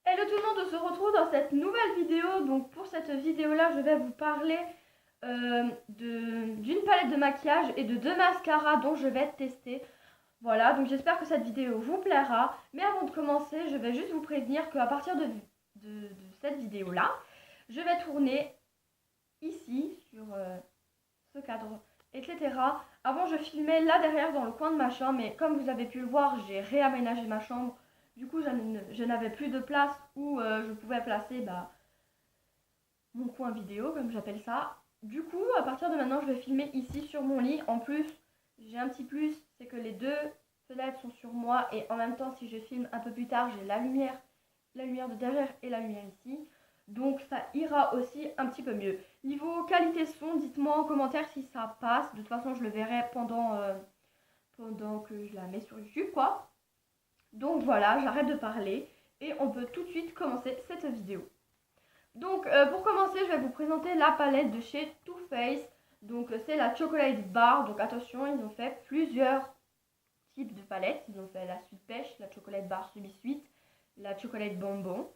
Hello tout le monde, on se retrouve dans cette nouvelle vidéo. Donc pour cette vidéo là, je vais vous parler d'une palette de maquillage et de 2 mascaras dont je vais tester. Voilà, donc j'espère que cette vidéo vous plaira. Mais avant de commencer, je vais juste vous prévenir qu'à partir de cette vidéo là, je vais tourner ici sur ce cadre, etc. Avant je filmais là derrière dans le coin de ma chambre, mais comme vous avez pu le voir, j'ai réaménagé ma chambre. Du coup, je n'avais plus de place où je pouvais placer mon coin vidéo, comme j'appelle ça. Du coup, à partir de maintenant, je vais filmer ici sur mon lit. En plus, j'ai un petit plus, c'est que les deux fenêtres sont sur moi. Et en même temps, si je filme un peu plus tard, j'ai la lumière de derrière et la lumière ici. Donc ça ira aussi un petit peu mieux. Niveau qualité son, dites-moi en commentaire si ça passe. De toute façon, je le verrai pendant que je la mets sur YouTube, quoi. Donc voilà, j'arrête de parler et on peut tout de suite commencer cette vidéo. Donc pour commencer, je vais vous présenter la palette de chez Too Faced. Donc c'est la Chocolate Bar. Donc attention, ils ont fait plusieurs types de palettes. Ils ont fait la Sweet Pêche, la Chocolate Bar semi-sweet, la Chocolate Bonbon.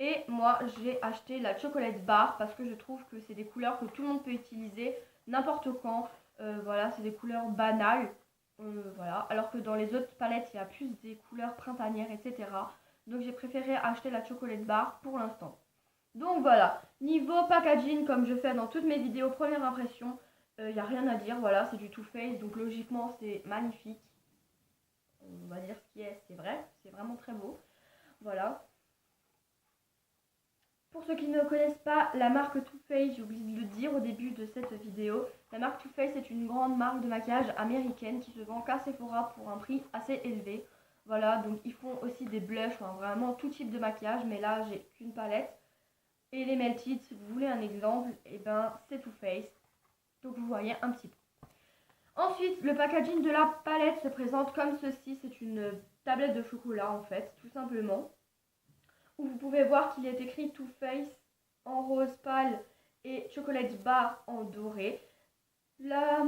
Et moi, j'ai acheté la Chocolate Bar parce que je trouve que c'est des couleurs que tout le monde peut utiliser n'importe quand. Voilà, c'est des couleurs banales. Voilà. Alors que dans les autres palettes, il y a plus des couleurs printanières, etc. Donc j'ai préféré acheter la Chocolate Bar pour l'instant. Donc voilà, niveau packaging, comme je fais dans toutes mes vidéos, première impression, il n'y a rien à dire. Voilà, c'est du Too Faced, donc logiquement c'est magnifique. On va dire ce qui est, c'est vrai, c'est vraiment très beau. Voilà. Pour ceux qui ne connaissent pas la marque Too Faced, j'ai oublié de le dire au début de cette vidéo, la marque Too Faced est une grande marque de maquillage américaine qui se vend qu'à Sephora pour un prix assez élevé. Voilà, donc ils font aussi des blushs, enfin, vraiment tout type de maquillage, mais là j'ai qu'une palette. Et les Melted, si vous voulez un exemple, et ben c'est Too Faced. Donc vous voyez un petit peu. Ensuite, le packaging de la palette se présente comme ceci. C'est une tablette de chocolat en fait, tout simplement. Où vous pouvez voir qu'il est écrit Too Faced en rose pâle et Chocolate Bar en doré. La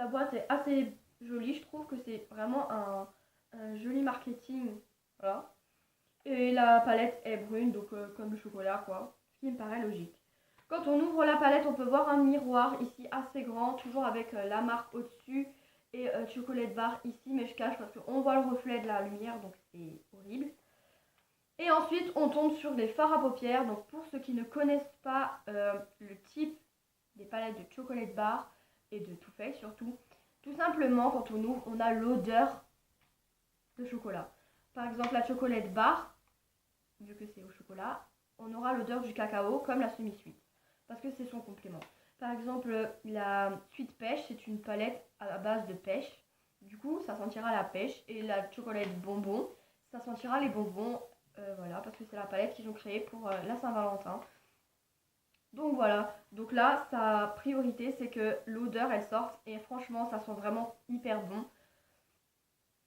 boîte est assez jolie, je trouve que c'est vraiment un joli marketing. Voilà. Et la palette est brune, donc comme le chocolat, quoi. Ce qui me paraît logique. Quand on ouvre la palette, on peut voir un miroir ici assez grand, toujours avec la marque au-dessus et Chocolate Bar ici, mais je cache parce qu'on voit le reflet de la lumière, donc c'est horrible. Et ensuite, on tombe sur des fards à paupières. Donc pour ceux qui ne connaissent pas le type des palettes de Chocolate Bar et de Too Faced surtout, tout simplement, quand on ouvre, on a l'odeur de chocolat. Par exemple, la Chocolate Bar, vu que c'est au chocolat, on aura l'odeur du cacao comme la semi-sweet, parce que c'est son complément. Par exemple, la Sweet Pêche, c'est une palette à la base de pêche. Du coup, ça sentira la pêche. Et la Chocolate Bonbon, ça sentira les bonbons. Voilà, parce que c'est la palette qu'ils ont créée pour la Saint-Valentin. Donc voilà, donc là, sa priorité, c'est que l'odeur, elle sorte. Et franchement, ça sent vraiment hyper bon.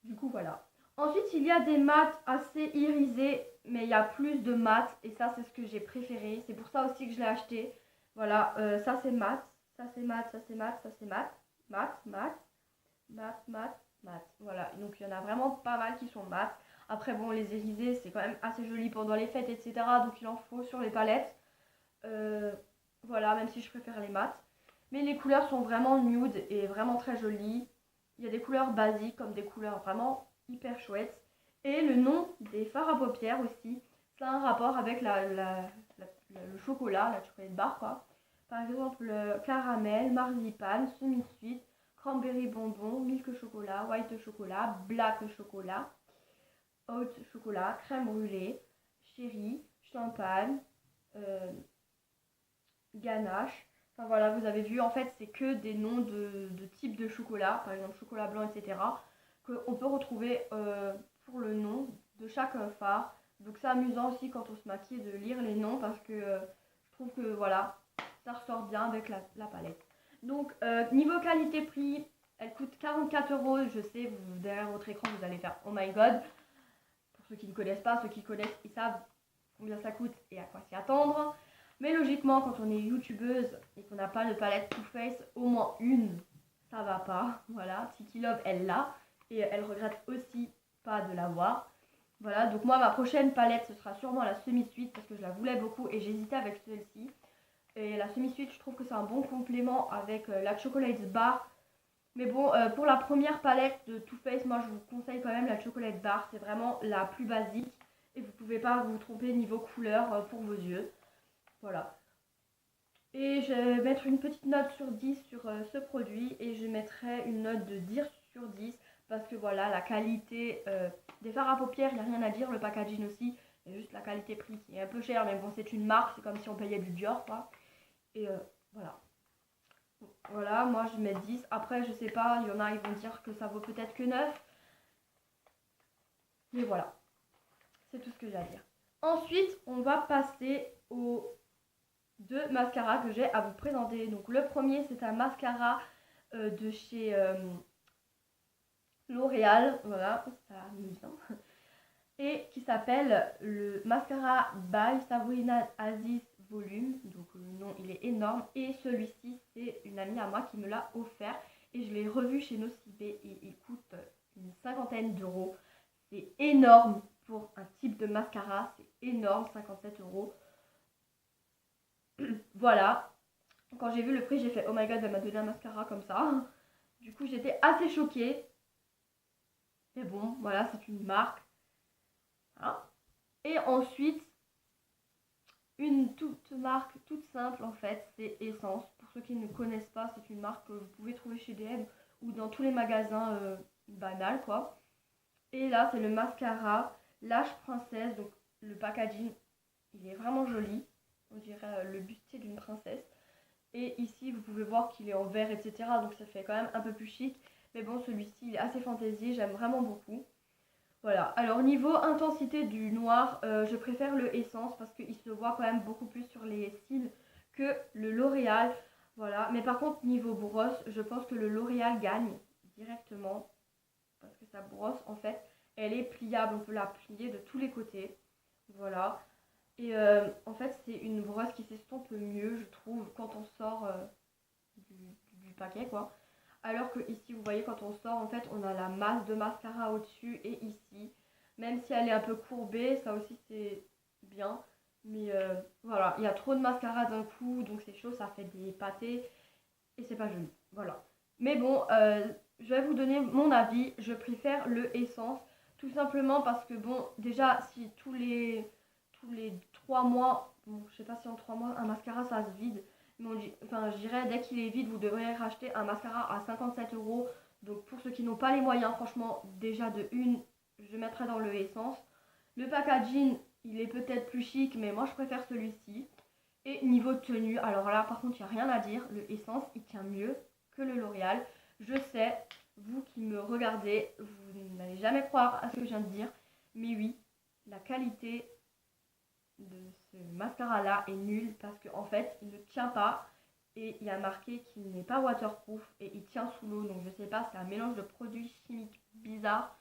Du coup, voilà. Ensuite, il y a des mats assez irisés, mais il y a plus de mats, et ça, c'est ce que j'ai préféré. C'est pour ça aussi que je l'ai acheté. Voilà, ça c'est mat, ça c'est mat, ça c'est mat, ça c'est mat, mat, mat, mat, mat, mat. Voilà, donc il y en a vraiment pas mal qui sont mat. Après, bon, les irisés, c'est quand même assez joli pendant les fêtes, etc. Donc il en faut sur les palettes. Voilà, même si je préfère les mats. Mais les couleurs sont vraiment nude et vraiment très jolies. Il y a des couleurs basiques comme des couleurs vraiment hyper chouettes. Et le nom des fards à paupières aussi, ça a un rapport avec le chocolat, la chocolate bar quoi. Par exemple, caramel, marzipan, semi-sweet, cranberry bonbon, milk chocolat, white chocolat, black chocolat, hot chocolat, crème brûlée, chéri, champagne, ganache. Enfin voilà, vous avez vu, en fait, c'est que des noms de types de chocolat, par exemple chocolat blanc, etc., qu'on peut retrouver pour le nom de chaque phare. Donc c'est amusant aussi quand on se maquille de lire les noms parce que je trouve que voilà, ça ressort bien avec la palette. Donc niveau qualité-prix, elle coûte 44 €. Je sais, vous, derrière votre écran, vous allez faire oh my god. Pour ceux qui ne connaissent pas, ceux qui connaissent, ils savent combien ça coûte et à quoi s'y attendre. Mais logiquement, quand on est youtubeuse et qu'on n'a pas de palette Too Faced, au moins une, ça va pas. Voilà, Tiki Love, elle l'a. Et elle regrette aussi pas de l'avoir. Voilà, donc moi ma prochaine palette ce sera sûrement la semi-suite parce que je la voulais beaucoup et j'hésitais avec celle-ci. Et la semi-suite je trouve que c'est un bon complément avec la Chocolate Bar. Mais bon, pour la première palette de Too Faced, moi je vous conseille quand même la Chocolate Bar. C'est vraiment la plus basique et vous pouvez pas vous tromper niveau couleur pour vos yeux. Voilà. Et je vais mettre une petite note sur 10 sur ce produit et je mettrai une note de 10 sur 10 parce que voilà, la qualité des fards à paupières, il n'y a rien à dire, le packaging aussi, il y a juste la qualité-prix qui est un peu chère, mais bon, c'est une marque, c'est comme si on payait du Dior, quoi. Et voilà. Voilà, moi je mets 10. Après, je sais pas, il y en a, ils vont dire que ça vaut peut-être que 9. Mais voilà, c'est tout ce que j'ai à dire. Ensuite, on va passer aux deux mascaras que j'ai à vous présenter. Donc le premier, c'est un mascara de chez L'Oréal, voilà, ça amuse bien. Et qui s'appelle le mascara by Sabrina Aziz Volume. Donc le nom il est énorme. Et celui-ci c'est une amie à moi qui me l'a offert. Et je l'ai revu chez Nocibé et il coûte une 50aine d'euros. C'est énorme pour un type de mascara. C'est énorme, 57 euros. Voilà. Quand j'ai vu le prix j'ai fait oh my god, elle m'a donné un mascara comme ça. Du coup j'étais assez choquée. Mais bon, voilà, c'est une marque. Voilà. Et ensuite, une toute marque toute simple en fait, c'est Essence. Pour ceux qui ne connaissent pas, c'est une marque que vous pouvez trouver chez DM ou dans tous les magasins banals quoi. Et là, c'est le mascara Lâche Princesse. Donc le packaging, il est vraiment joli. On dirait le bustier d'une princesse. Et ici, vous pouvez voir qu'il est en vert, etc. Donc ça fait quand même un peu plus chic. Mais bon, celui-ci, il est assez fantaisie. J'aime vraiment beaucoup. Voilà, alors niveau intensité du noir, je préfère le Essence parce qu'il se voit quand même beaucoup plus sur les cils que le L'Oréal. Voilà, mais par contre niveau brosse, je pense que le L'Oréal gagne directement parce que sa brosse en fait, elle est pliable, on peut la plier de tous les côtés. Voilà, et en fait c'est une brosse qui s'estompe mieux je trouve quand on sort du paquet quoi. Alors que ici, vous voyez, quand on sort, en fait, on a la masse de mascara au-dessus et ici. Même si elle est un peu courbée, ça aussi, c'est bien. Mais voilà, il y a trop de mascara d'un coup, donc c'est chaud, ça fait des pâtés. Et c'est pas joli. Voilà. Mais bon, je vais vous donner mon avis. Je préfère le Essence. Tout simplement parce que, bon, déjà, si tous les 3 mois, bon, je sais pas si en 3 mois, un mascara, ça se vide. Enfin, je dirais, dès qu'il est vide, vous devrez racheter un mascara à 57 euros. Donc, pour ceux qui n'ont pas les moyens, franchement, déjà de une, je mettrai dans le Essence. Le packaging, il est peut-être plus chic, mais moi, je préfère celui-ci. Et niveau tenue, alors là, par contre, il n'y a rien à dire. Le Essence, il tient mieux que le L'Oréal. Je sais, vous qui me regardez, vous n'allez jamais croire à ce que je viens de dire. Mais oui, la qualité de ce mascara là est nul parce qu'en fait il ne tient pas et il y a marqué qu'il n'est pas waterproof et il tient sous l'eau, donc je sais pas, c'est un mélange de produits chimiques bizarres.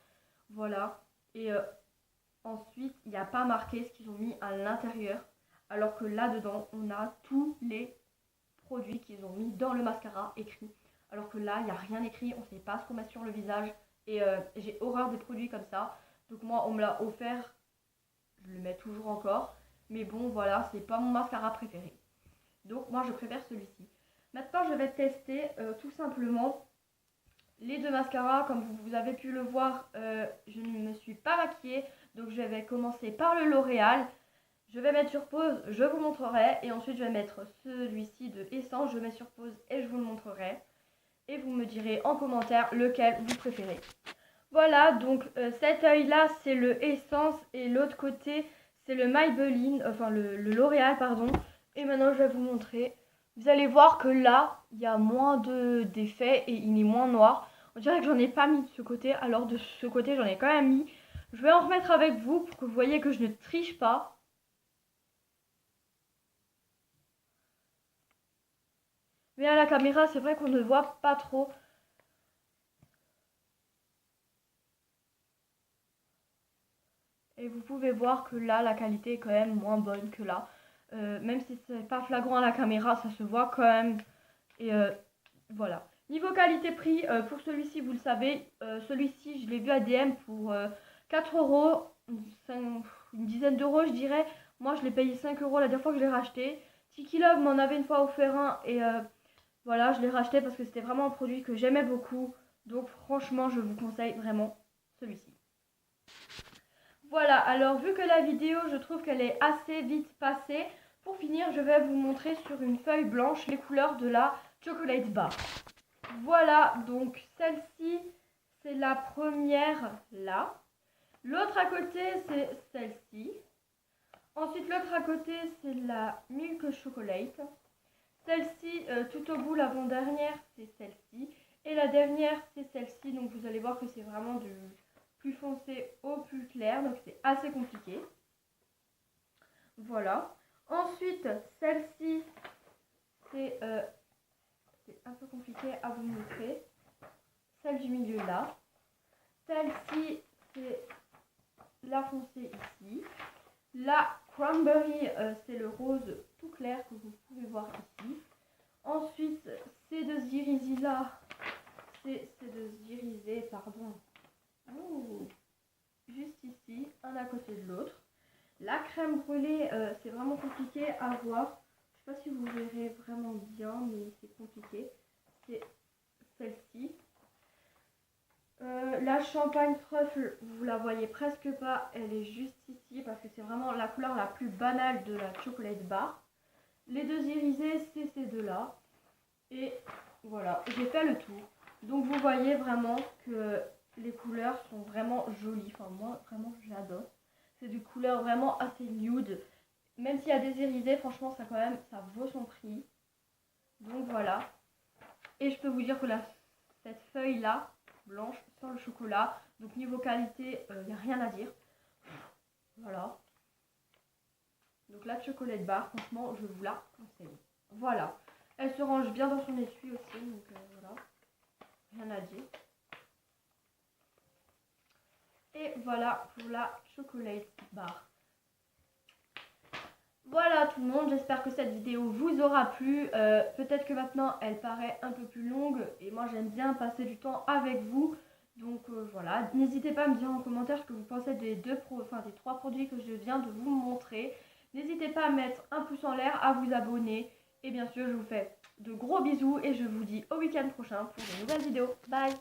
Voilà. Et ensuite il n'y a pas marqué ce qu'ils ont mis à l'intérieur, alors que là dedans on a tous les produits qu'ils ont mis dans le mascara écrits, alors que là il n'y a rien écrit, on ne sait pas ce qu'on met sur le visage. Et j'ai horreur des produits comme ça, donc moi on me l'a offert, je le mets toujours encore. Mais bon, voilà, c'est pas mon mascara préféré. Donc moi, je préfère celui-ci. Maintenant, je vais tester tout simplement les deux mascaras. Comme vous avez pu le voir, je ne me suis pas maquillée. Donc je vais commencer par le L'Oréal. Je vais mettre sur pause, je vous montrerai. Et ensuite, je vais mettre celui-ci de Essence. Je mets sur pause et je vous le montrerai. Et vous me direz en commentaire lequel vous préférez. Voilà, donc cet œil-là, c'est le Essence. Et l'autre côté, c'est le Maybelline, enfin le L'Oréal, pardon. Et maintenant, je vais vous montrer. Vous allez voir que là, il y a moins d'effets et il est moins noir. On dirait que j'en ai pas mis de ce côté, alors de ce côté, j'en ai quand même mis. Je vais en remettre avec vous pour que vous voyez que je ne triche pas. Mais à la caméra, c'est vrai qu'on ne voit pas trop. Et vous pouvez voir que là, la qualité est quand même moins bonne que là. Même si c'est pas flagrant à la caméra, ça se voit quand même. Et voilà. Niveau qualité-prix, pour celui-ci, vous le savez, celui-ci, je l'ai vu à DM pour 4 euros. une dizaine d'euros, je dirais. Moi, je l'ai payé 5 euros la dernière fois que je l'ai racheté. Tiki Love m'en avait une fois offert un et voilà, je l'ai racheté parce que c'était vraiment un produit que j'aimais beaucoup. Donc franchement, je vous conseille vraiment celui-ci. Voilà, alors vu que la vidéo, je trouve qu'elle est assez vite passée, pour finir, je vais vous montrer sur une feuille blanche les couleurs de la Chocolate Bar. Voilà, donc celle-ci, c'est la première là. L'autre à côté, c'est celle-ci. Ensuite, l'autre à côté, c'est la Milk Chocolate. Celle-ci, tout au bout, l'avant-dernière, c'est celle-ci. Et la dernière, c'est celle-ci. Donc, vous allez voir que c'est vraiment du plus foncé au plus clair. Donc, c'est assez compliqué. Voilà. Ensuite, celle-ci, c'est un peu compliqué à vous montrer. Celle du milieu, là. Celle-ci, c'est la foncée ici. La Cranberry, c'est le rose tout clair que vous pouvez voir ici. Ensuite, ces deux irisés là, c'est ces deux irisés, pardon. Oh, juste ici, un à côté de l'autre. La crème brûlée, c'est vraiment compliqué à voir. Je ne sais pas si vous verrez vraiment bien, mais c'est compliqué. C'est celle-ci. La champagne truffle, vous la voyez presque pas, elle est juste ici parce que c'est vraiment la couleur la plus banale de la chocolate bar. Les deux irisés, c'est ces deux-là. Et voilà, j'ai fait le tour. Donc vous voyez vraiment que les couleurs sont vraiment jolies. Enfin moi, vraiment, j'adore. C'est des couleurs vraiment assez nude. Même s'il y a des irisés, franchement, ça quand même, ça vaut son prix. Donc voilà. Et je peux vous dire que cette feuille-là, blanche sans le chocolat, donc niveau qualité, il n'y a rien à dire. Voilà. Donc la chocolate bar, franchement, je vous la conseille. Voilà. Elle se range bien dans son étui aussi, donc voilà. Rien à dire. Et voilà pour la chocolate bar. Voilà tout le monde, j'espère que cette vidéo vous aura plu. Peut-être que maintenant elle paraît un peu plus longue et moi j'aime bien passer du temps avec vous. Donc voilà, n'hésitez pas à me dire en commentaire ce que vous pensez des trois produits que je viens de vous montrer. N'hésitez pas à mettre un pouce en l'air, à vous abonner. Et bien sûr, je vous fais de gros bisous et je vous dis au week-end prochain pour de nouvelles vidéos. Bye!